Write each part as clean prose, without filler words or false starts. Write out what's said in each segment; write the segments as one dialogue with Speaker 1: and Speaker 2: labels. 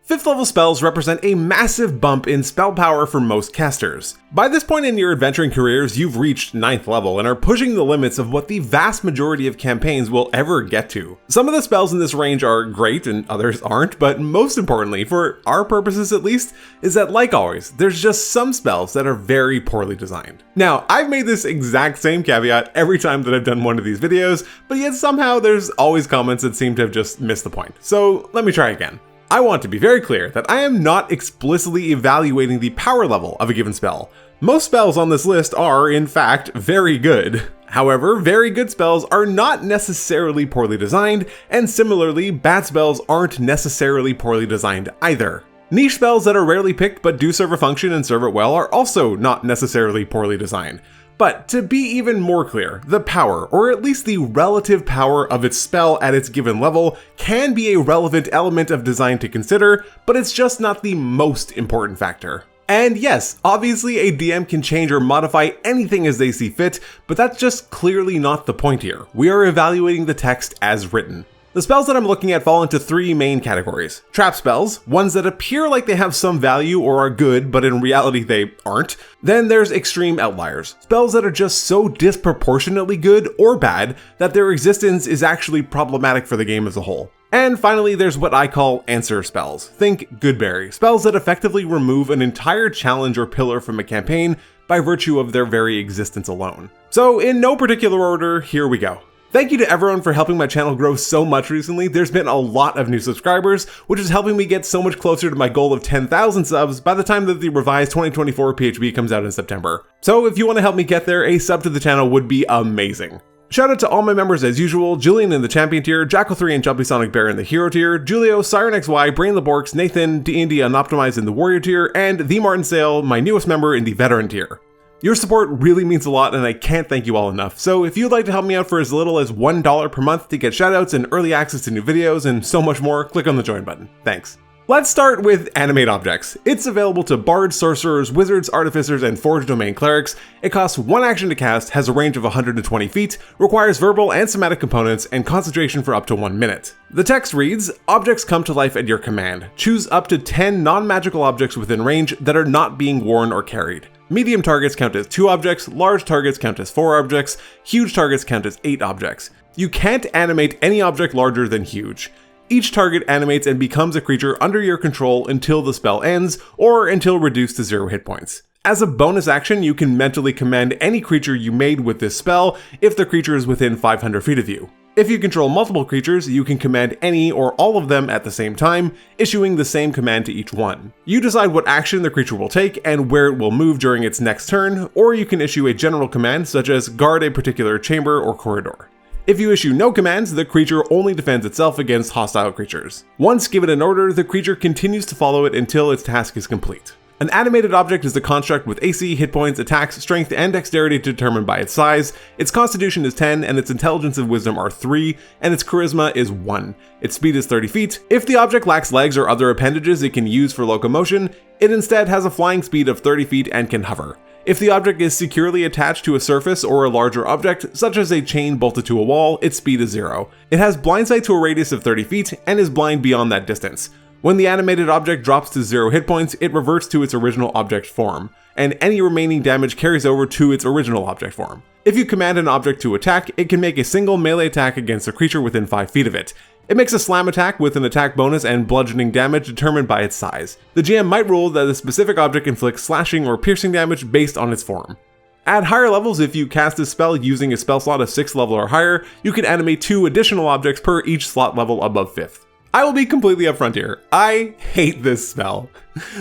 Speaker 1: 5th level spells represent a massive bump in spell power for most casters. By this point in your adventuring careers, you've reached 9th level and are pushing the limits of what the vast majority of campaigns will ever get to. Some of the spells in this range are great and others aren't, but most importantly, for our purposes at least, is that like always, there's just some spells that are very poorly designed. Now, I've made this exact same caveat every time that I've done one of these videos, but yet somehow there's always comments that seem to have just missed the point. So let me try again. I want to be very clear that I am not explicitly evaluating the power level of a given spell. Most spells on this list are, in fact, very good. However, very good spells are not necessarily poorly designed, and similarly, bad spells aren't necessarily poorly designed either. Niche spells that are rarely picked but do serve a function and serve it well are also not necessarily poorly designed. But to be even more clear, the power, or at least the relative power of its spell at its given level, can be a relevant element of design to consider, but it's just not the most important factor. And yes, obviously a DM can change or modify anything as they see fit, but that's just clearly not the point here. We are evaluating the text as written. The spells that I'm looking at fall into 3 main categories. Trap spells, ones that appear like they have some value or are good, but in reality they aren't. Then there's extreme outliers, spells that are just so disproportionately good or bad that their existence is actually problematic for the game as a whole. And finally, there's what I call answer spells. Think Goodberry, spells that effectively remove an entire challenge or pillar from a campaign by virtue of their very existence alone. So in no particular order, here we go. Thank you to everyone for helping my channel grow so much recently. There's been a lot of new subscribers, which is helping me get so much closer to my goal of 10,000 subs by the time that the revised 2024 PHB comes out in September. So if you want to help me get there, a sub to the channel would be amazing. Shout out to all my members as usual: Julian in the Champion tier, Jackal3 and Jumpy Sonic Bear in the Hero tier, Julio, Siren XY, Brain Laborks, Nathan, D&D Unoptimized in the Warrior tier, and The Martin Sale, my newest member in the Veteran tier. Your support really means a lot and I can't thank you all enough, so if you'd like to help me out for as little as $1 per month to get shoutouts and early access to new videos and so much more, click on the join button. Thanks. Let's start with Animate Objects. It's available to bards, sorcerers, wizards, artificers, and forge domain clerics. It costs 1 action to cast, has a range of 120 feet, requires verbal and somatic components, and concentration for up to 1 minute. The text reads, objects come to life at your command. Choose up to 10 non-magical objects within range that are not being worn or carried. Medium targets count as 2 objects, large targets count as 4 objects, huge targets count as 8 objects. You can't animate any object larger than huge. Each target animates and becomes a creature under your control until the spell ends, or until reduced to 0 hit points. As a bonus action, you can mentally command any creature you made with this spell if the creature is within 500 feet of you. If you control multiple creatures, you can command any or all of them at the same time, issuing the same command to each one. You decide what action the creature will take and where it will move during its next turn, or you can issue a general command such as guard a particular chamber or corridor. If you issue no commands, the creature only defends itself against hostile creatures. Once given an order, the creature continues to follow it until its task is complete. An animated object is a construct with AC, hit points, attacks, strength, and dexterity determined by its size. Its constitution is 10, and its intelligence and wisdom are 3, and its charisma is 1. Its speed is 30 feet. If the object lacks legs or other appendages it can use for locomotion, it instead has a flying speed of 30 feet and can hover. If the object is securely attached to a surface or a larger object, such as a chain bolted to a wall, its speed is 0. It has blind sight to a radius of 30 feet and is blind beyond that distance. When the animated object drops to 0 hit points, it reverts to its original object form, and any remaining damage carries over to its original object form. If you command an object to attack, it can make a single melee attack against a creature within 5 feet of it. It makes a slam attack with an attack bonus and bludgeoning damage determined by its size. The GM might rule that a specific object inflicts slashing or piercing damage based on its form. At higher levels, if you cast this spell using a spell slot of 6th level or higher, you can animate 2 additional objects per each slot level above 5th. I will be completely upfront here. I hate this spell.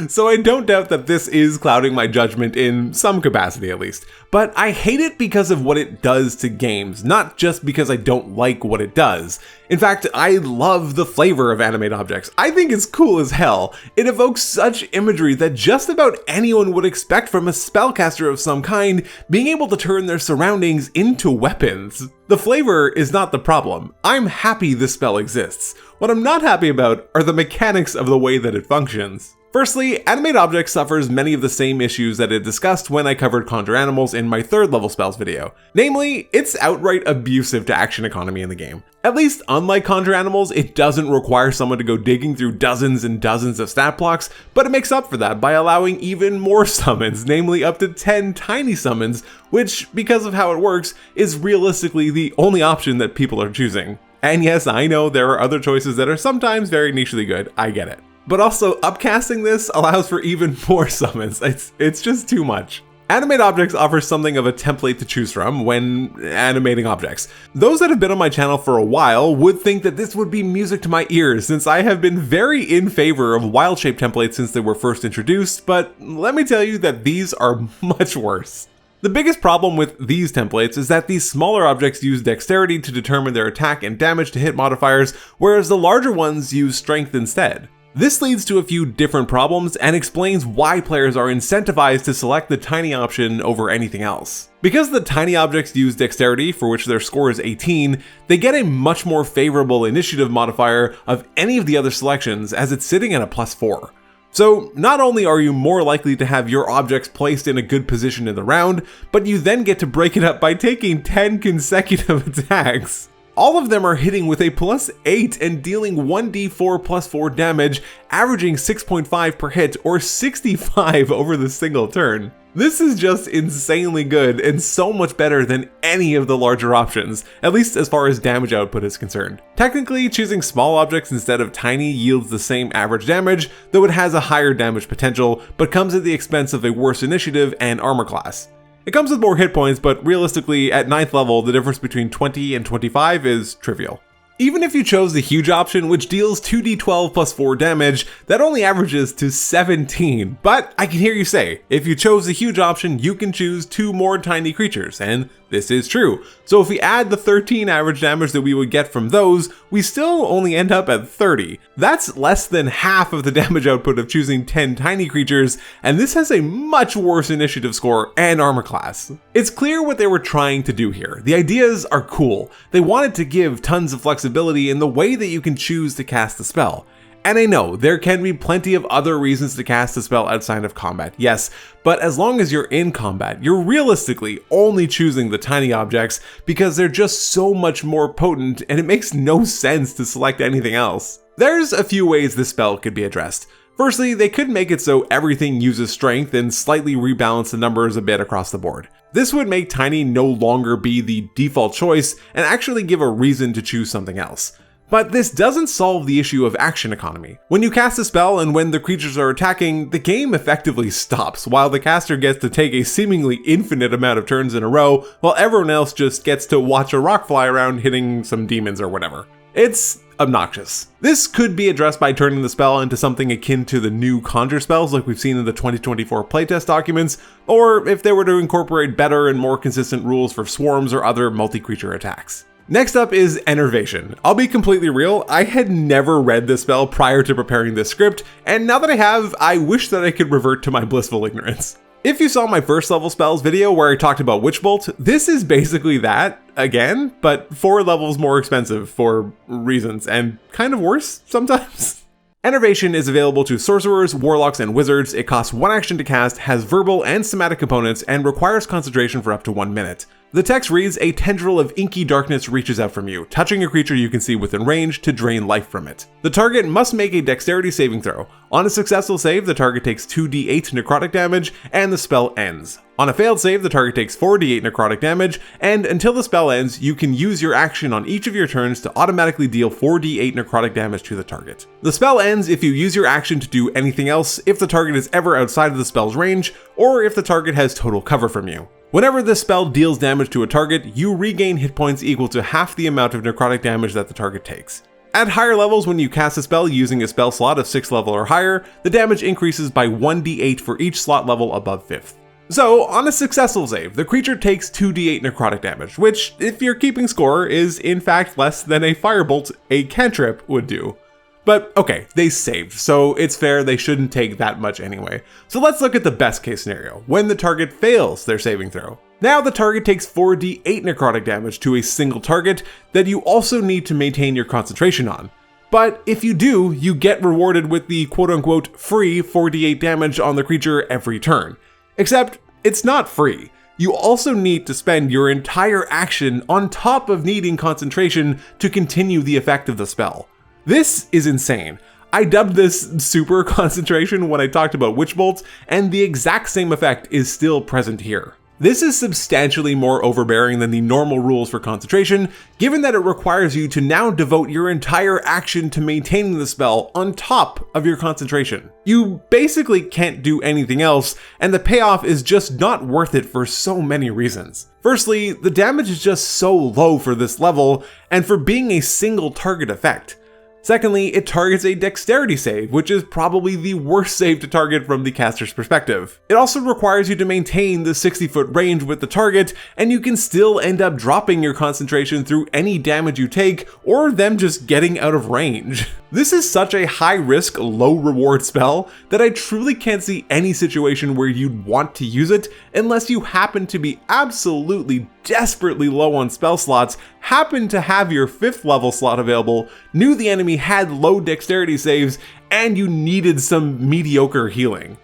Speaker 1: So I don't doubt that this is clouding my judgment in some capacity at least. But I hate it because of what it does to games, not just because I don't like what it does. In fact, I love the flavor of Animate Objects. I think it's cool as hell. It evokes such imagery that just about anyone would expect from a spellcaster of some kind, being able to turn their surroundings into weapons. The flavor is not the problem. I'm happy this spell exists. What I'm not happy about are the mechanics of the way that it functions. Firstly, Animate Objects suffers many of the same issues that it discussed when I covered Conjure Animals in my 3rd level spells video. Namely, it's outright abusive to action economy in the game. At least, unlike Conjure Animals, it doesn't require someone to go digging through dozens and dozens of stat blocks, but it makes up for that by allowing even more summons, namely up to 10 tiny summons, which, because of how it works, is realistically the only option that people are choosing. And yes, I know there are other choices that are sometimes very nichely good, I get it. But also, upcasting this allows for even more summons. It's just too much. Animate Objects offers something of a template to choose from when animating objects. Those that have been on my channel for a while would think that this would be music to my ears, since I have been very in favor of wild shape templates since they were first introduced, but let me tell you that these are much worse. The biggest problem with these templates is that these smaller objects use dexterity to determine their attack and damage to hit modifiers, whereas the larger ones use strength instead. This leads to a few different problems and explains why players are incentivized to select the tiny option over anything else. Because the tiny objects use dexterity, for which their score is 18, they get a much more favorable initiative modifier of any of the other selections, as it's sitting at a +4. So not only are you more likely to have your objects placed in a good position in the round, but you then get to break it up by taking 10 consecutive attacks. All of them are hitting with a +8 and dealing 1d4 +4 damage, averaging 6.5 per hit or 65 over the single turn. This is just insanely good and so much better than any of the larger options, at least as far as damage output is concerned. Technically, choosing small objects instead of tiny yields the same average damage, though it has a higher damage potential, but comes at the expense of a worse initiative and armor class. It comes with more hit points, but realistically, at 9th level, the difference between 20 and 25 is trivial. Even if you chose the huge option, which deals 2d12 +4 damage, that only averages to 17. But I can hear you say, if you chose the huge option, you can choose 2 more tiny creatures, and this is true. So if we add the 13 average damage that we would get from those, we still only end up at 30. That's less than half of the damage output of choosing 10 tiny creatures, and this has a much worse initiative score and armor class. It's clear what they were trying to do here. The ideas are cool. They wanted to give tons of flexibility in the way that you can choose to cast the spell. And I know, there can be plenty of other reasons to cast a spell outside of combat, yes, but as long as you're in combat, you're realistically only choosing the tiny objects because they're just so much more potent and it makes no sense to select anything else. There's a few ways this spell could be addressed. Firstly, they could make it so everything uses strength and slightly rebalance the numbers a bit across the board. This would make tiny no longer be the default choice and actually give a reason to choose something else. But this doesn't solve the issue of action economy. When you cast a spell and when the creatures are attacking, the game effectively stops while the caster gets to take a seemingly infinite amount of turns in a row while everyone else just gets to watch a rock fly around hitting some demons or whatever. It's obnoxious. This could be addressed by turning the spell into something akin to the new conjure spells like we've seen in the 2024 playtest documents, or if they were to incorporate better and more consistent rules for swarms or other multi-creature attacks. Next up is Enervation. I'll be completely real, I had never read this spell prior to preparing this script, and now that I have, I wish that I could revert to my blissful ignorance. If you saw my first level spells video where I talked about Witch Bolt, this is basically that, again, but 4 levels more expensive for reasons, and kind of worse sometimes. Enervation is available to sorcerers, warlocks, and wizards. It costs 1 action to cast, has verbal and somatic components, and requires concentration for up to 1 minute. The text reads, "A tendril of inky darkness reaches out from you, touching a creature you can see within range to drain life from it. The target must make a dexterity saving throw. On a successful save, the target takes 2d8 necrotic damage, and the spell ends. On a failed save, the target takes 4d8 necrotic damage, and until the spell ends, you can use your action on each of your turns to automatically deal 4d8 necrotic damage to the target. The spell ends if you use your action to do anything else, if the target is ever outside of the spell's range, or if the target has total cover from you. Whenever this spell deals damage to a target, you regain hit points equal to half the amount of necrotic damage that the target takes. At higher levels, when you cast a spell using a spell slot of 6th level or higher, the damage increases by 1d8 for each slot level above 5th. So, on a successful save, the creature takes 2d8 necrotic damage, which, if you're keeping score, is in fact less than a firebolt, a cantrip, would do. But okay, they saved, so it's fair they shouldn't take that much anyway. So let's look at the best case scenario, when the target fails their saving throw. Now the target takes 4d8 necrotic damage to a single target that you also need to maintain your concentration on. But if you do, you get rewarded with the quote-unquote free 4d8 damage on the creature every turn. Except, it's not free. You also need to spend your entire action on top of needing concentration to continue the effect of the spell. This is insane. I dubbed this super concentration when I talked about Witch Bolt, and the exact same effect is still present here. This is substantially more overbearing than the normal rules for concentration, given that it requires you to now devote your entire action to maintaining the spell on top of your concentration. You basically can't do anything else, and the payoff is just not worth it for so many reasons. Firstly, the damage is just so low for this level, and for being a single target effect. Secondly, it targets a dexterity save, which is probably the worst save to target from the caster's perspective. It also requires you to maintain the 60-foot range with the target, and you can still end up dropping your concentration through any damage you take, or them just getting out of range. This is such a high-risk, low-reward spell that I truly can't see any situation where you'd want to use it unless you happen to be absolutely desperately low on spell slots, happen to have your 5th level slot available, knew the enemy had low dexterity saves, and you needed some mediocre healing.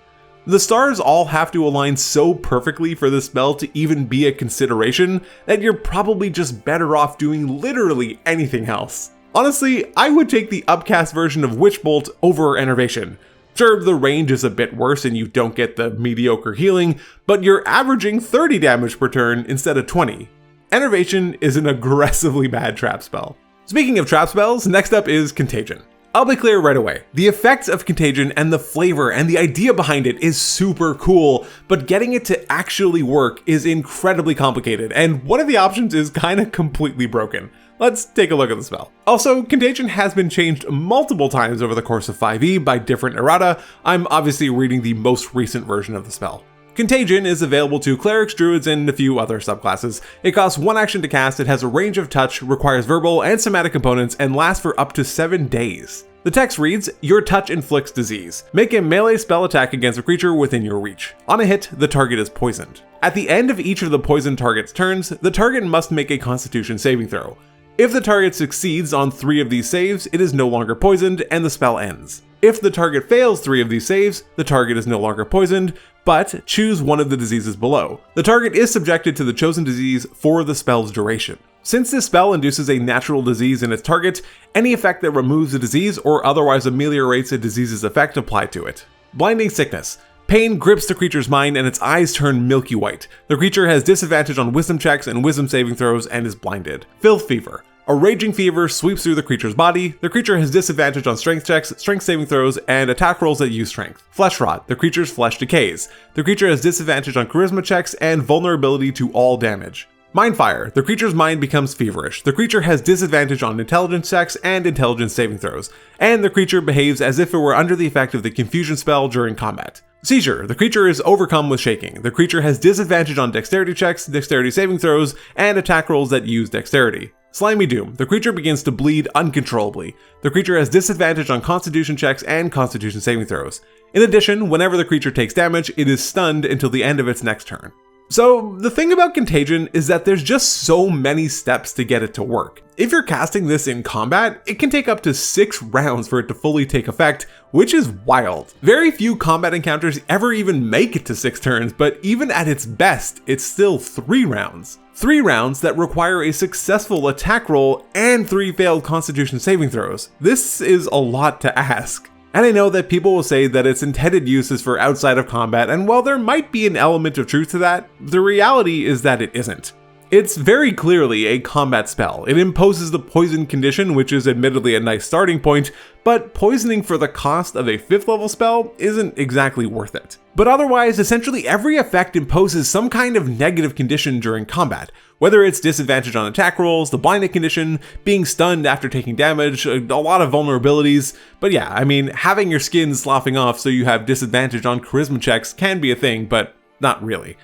Speaker 1: The stars all have to align so perfectly for this spell to even be a consideration that you're probably just better off doing literally anything else. Honestly, I would take the upcast version of Witch Bolt over Enervation. Sure, the range is a bit worse and you don't get the mediocre healing, but you're averaging 30 damage per turn instead of 20. Enervation is an aggressively bad trap spell. Speaking of trap spells, next up is Contagion. I'll be clear right away, the effects of Contagion and the flavor and the idea behind it is super cool, but getting it to actually work is incredibly complicated, and one of the options is kinda completely broken. Let's take a look at the spell. Also, Contagion has been changed multiple times over the course of 5e by different errata. I'm obviously reading the most recent version of the spell. Contagion is available to clerics, druids, and a few other subclasses. It costs 1 action to cast, it has a range of touch, requires verbal and somatic components, and lasts for up to 7 days. The text reads, your touch inflicts disease. Make a melee spell attack against a creature within your reach. On a hit, the target is poisoned. At the end of each of the poisoned target's turns, the target must make a Constitution saving throw. If the target succeeds on 3 of these saves, it is no longer poisoned and the spell ends. If the target fails 3 of these saves, the target is no longer poisoned, but choose one of the diseases below. The target is subjected to the chosen disease for the spell's duration. Since this spell induces a natural disease in its target, any effect that removes the disease or otherwise ameliorates a disease's effect apply to it. Blinding Sickness. Pain grips the creature's mind and its eyes turn milky white. The creature has disadvantage on wisdom checks and wisdom saving throws and is blinded. Filth Fever. A raging fever sweeps through the creature's body. The creature has disadvantage on strength checks, strength saving throws, and attack rolls that use strength. Flesh Rot. The creature's flesh decays. The creature has disadvantage on charisma checks and vulnerability to all damage. Mind Fire. The creature's mind becomes feverish. The creature has disadvantage on intelligence checks and intelligence saving throws. And the creature behaves as if it were under the effect of the confusion spell during combat. Seizure. The creature is overcome with shaking. The creature has disadvantage on dexterity checks, dexterity saving throws, and attack rolls that use dexterity. Slimy Doom. The creature begins to bleed uncontrollably. The creature has disadvantage on constitution checks and constitution saving throws. In addition, whenever the creature takes damage, it is stunned until the end of its next turn. So, the thing about Contagion is that there's just so many steps to get it to work. If you're casting this in combat, it can take up to 6 rounds for it to fully take effect, which is wild. Very few combat encounters ever even make it to 6 turns, but even at its best, it's still 3 rounds. 3 rounds that require a successful attack roll and 3 failed constitution saving throws. This is a lot to ask. And I know that people will say that its intended use is for outside of combat, and while there might be an element of truth to that, the reality is that it isn't. It's very clearly a combat spell. It imposes the poison condition, which is admittedly a nice starting point, but poisoning for the cost of a 5th level spell isn't exactly worth it. But otherwise, essentially every effect imposes some kind of negative condition during combat, whether it's disadvantage on attack rolls, the blinded condition, being stunned after taking damage, a lot of vulnerabilities. But yeah, I mean, having your skin sloughing off so you have disadvantage on charisma checks can be a thing, but not really.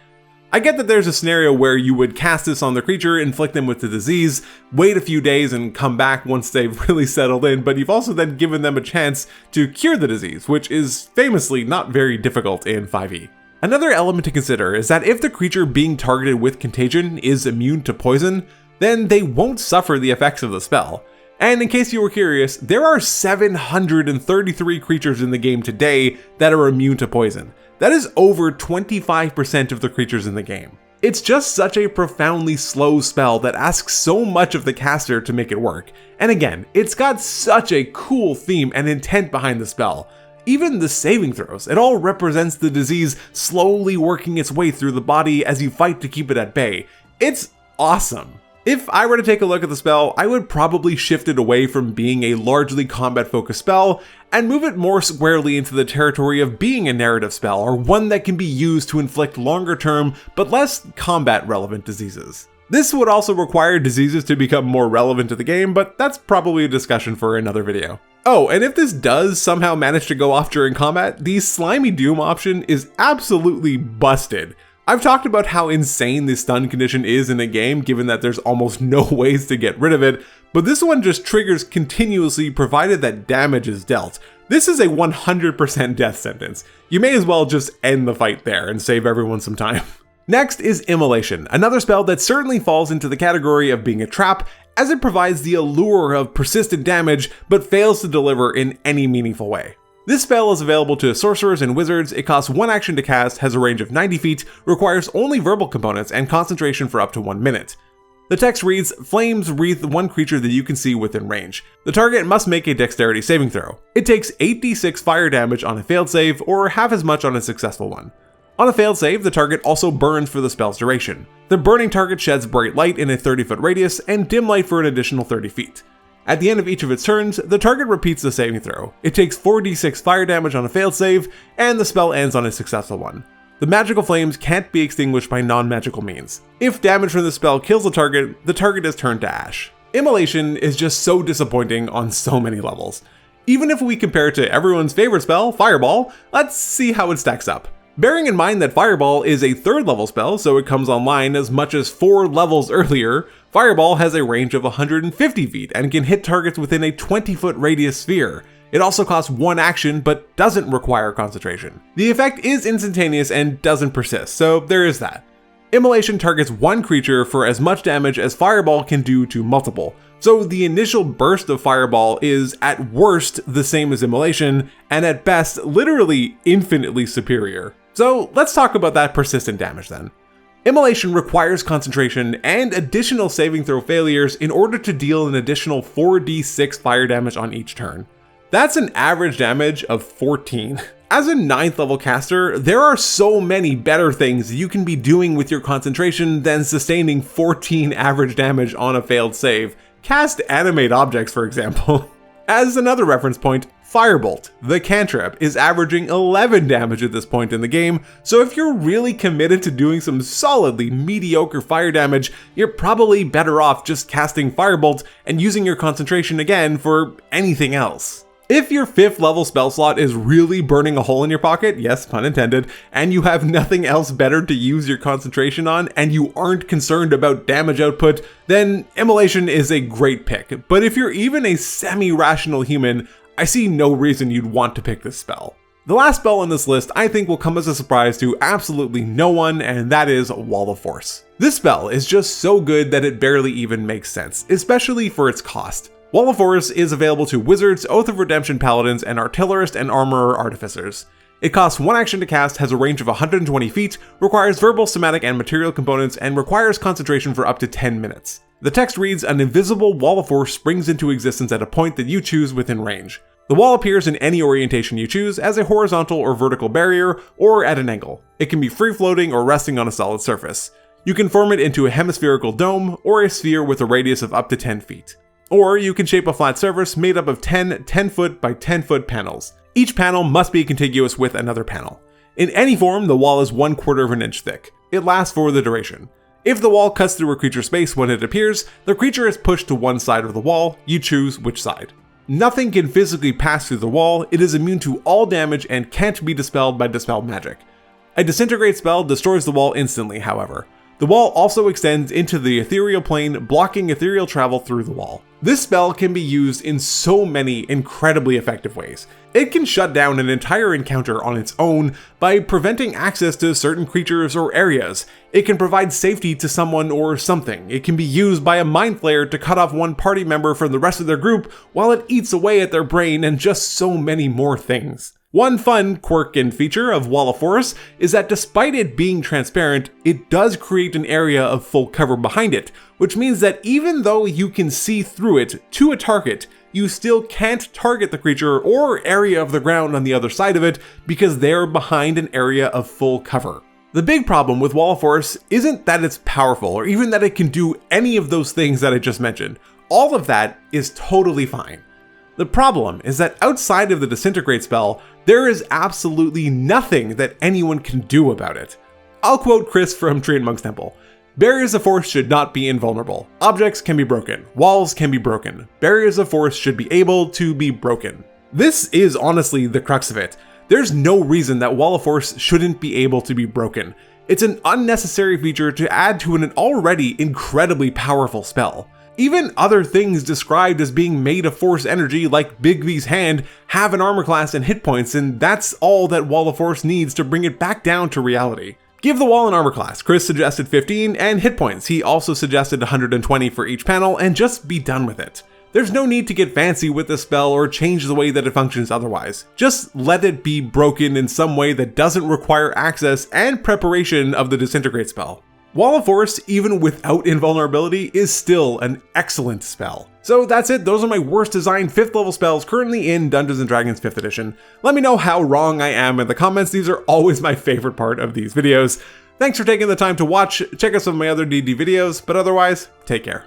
Speaker 1: I get that there's a scenario where you would cast this on the creature, inflict them with the disease, wait a few days and come back once they've really settled in, but you've also then given them a chance to cure the disease, which is famously not very difficult in 5e. Another element to consider is that if the creature being targeted with Contagion is immune to poison, then they won't suffer the effects of the spell. And in case you were curious, there are 733 creatures in the game today that are immune to poison. That is over 25% of the creatures in the game. It's just such a profoundly slow spell that asks so much of the caster to make it work. And again, it's got such a cool theme and intent behind the spell. Even the saving throws, it all represents the disease slowly working its way through the body as you fight to keep it at bay. It's awesome. If I were to take a look at the spell, I would probably shift it away from being a largely combat-focused spell and move it more squarely into the territory of being a narrative spell, or one that can be used to inflict longer-term but less combat-relevant diseases. This would also require diseases to become more relevant to the game, but that's probably a discussion for another video. Oh, and if this does somehow manage to go off during combat, the Slimy Doom option is absolutely busted. I've talked about how insane this stun condition is in a game, given that there's almost no ways to get rid of it, but this one just triggers continuously provided that damage is dealt. This is a 100% death sentence. You may as well just end the fight there and save everyone some time. Next is Immolation, another spell that certainly falls into the category of being a trap, as it provides the allure of persistent damage, but fails to deliver in any meaningful way. This spell is available to sorcerers and wizards, it costs 1 action to cast, has a range of 90 feet, requires only verbal components, and concentration for up to 1 minute. The text reads, "Flames wreath one creature that you can see within range. The target must make a dexterity saving throw. It takes 8d6 fire damage on a failed save, or half as much on a successful one. On a failed save, the target also burns for the spell's duration. The burning target sheds bright light in a 30-foot radius, and dim light for an additional 30 feet. At the end of each of its turns, the target repeats the saving throw. It takes 4d6 fire damage on a failed save, and the spell ends on a successful one. The magical flames can't be extinguished by non-magical means. If damage from the spell kills the target is turned to ash." Immolation is just so disappointing on so many levels. Even if we compare it to everyone's favorite spell, Fireball, let's see how it stacks up. Bearing in mind that Fireball is a 3rd level spell, so it comes online as much as 4 levels earlier, Fireball has a range of 150 feet and can hit targets within a 20-foot radius sphere. It also costs 1 action, but doesn't require concentration. The effect is instantaneous and doesn't persist, so there is that. Immolation targets 1 creature for as much damage as Fireball can do to multiple, so the initial burst of Fireball is at worst the same as Immolation, and at best literally infinitely superior. So let's talk about that persistent damage then. Immolation requires concentration and additional saving throw failures in order to deal an additional 4d6 fire damage on each turn. That's an average damage of 14. As a 9th level caster, there are so many better things you can be doing with your concentration than sustaining 14 average damage on a failed save. Cast Animate Objects, for example. As another reference point, Firebolt, the cantrip, is averaging 11 damage at this point in the game, so if you're really committed to doing some solidly mediocre fire damage, you're probably better off just casting Firebolt and using your concentration again for anything else. If your 5th level spell slot is really burning a hole in your pocket, yes, pun intended, and you have nothing else better to use your concentration on, and you aren't concerned about damage output, then Immolation is a great pick. But if you're even a semi-rational human, I see no reason you'd want to pick this spell. The last spell on this list I think will come as a surprise to absolutely no one, and that is Wall of Force. This spell is just so good that it barely even makes sense, especially for its cost. Wall of Force is available to Wizards, Oath of Redemption Paladins, and Artillerists and Armorer Artificers. It costs 1 action to cast, has a range of 120 feet, requires verbal, somatic, and material components, and requires concentration for up to 10 minutes. The text reads, "An invisible wall of force springs into existence at a point that you choose within range. The wall appears in any orientation you choose, as a horizontal or vertical barrier, or at an angle. It can be free-floating or resting on a solid surface. You can form it into a hemispherical dome, or a sphere with a radius of up to 10 feet. Or you can shape a flat surface made up of 10 10-foot by 10-foot panels. Each panel must be contiguous with another panel. In any form, the wall is 1/4 of an inch thick. It lasts for the duration. If the wall cuts through a creature's space when it appears, the creature is pushed to one side of the wall, you choose which side. Nothing can physically pass through the wall, it is immune to all damage and can't be dispelled by dispel magic. A disintegrate spell destroys the wall instantly, however. The wall also extends into the ethereal plane, blocking ethereal travel through the wall. This spell can be used in so many incredibly effective ways. It can shut down an entire encounter on its own by preventing access to certain creatures or areas. It can provide safety to someone or something. It can be used by a mind flayer to cut off one party member from the rest of their group while it eats away at their brain, and just so many more things. One fun quirk and feature of Wall of Force is that despite it being transparent, it does create an area of full cover behind it, which means that even though you can see through it to a target, you still can't target the creature or area of the ground on the other side of it because they're behind an area of full cover. The big problem with Wall of Force isn't that it's powerful or even that it can do any of those things that I just mentioned. All of that is totally fine. The problem is that outside of the Disintegrate spell, there is absolutely nothing that anyone can do about it. I'll quote Chris from Tree and Monk's Temple. Barriers of force should not be invulnerable. Objects can be broken. Walls can be broken. Barriers of force should be able to be broken. This is honestly the crux of it. There's no reason that Wall of Force shouldn't be able to be broken. It's an unnecessary feature to add to an already incredibly powerful spell. Even other things described as being made of force energy, like Big V's hand, have an armor class and hit points, and that's all that Wall of Force needs to bring it back down to reality. Give the wall an armor class. Chris suggested 15, and hit points. He also suggested 120 for each panel, and just be done with it. There's no need to get fancy with this spell or change the way that it functions otherwise. Just let it be broken in some way that doesn't require access and preparation of the Disintegrate spell. Wall of Force, even without invulnerability, is still an excellent spell. So that's it, those are my worst designed 5th level spells currently in Dungeons & Dragons 5th edition. Let me know how wrong I am in the comments, these are always my favorite part of these videos. Thanks for taking the time to watch, check out some of my other D&D videos, but otherwise, take care.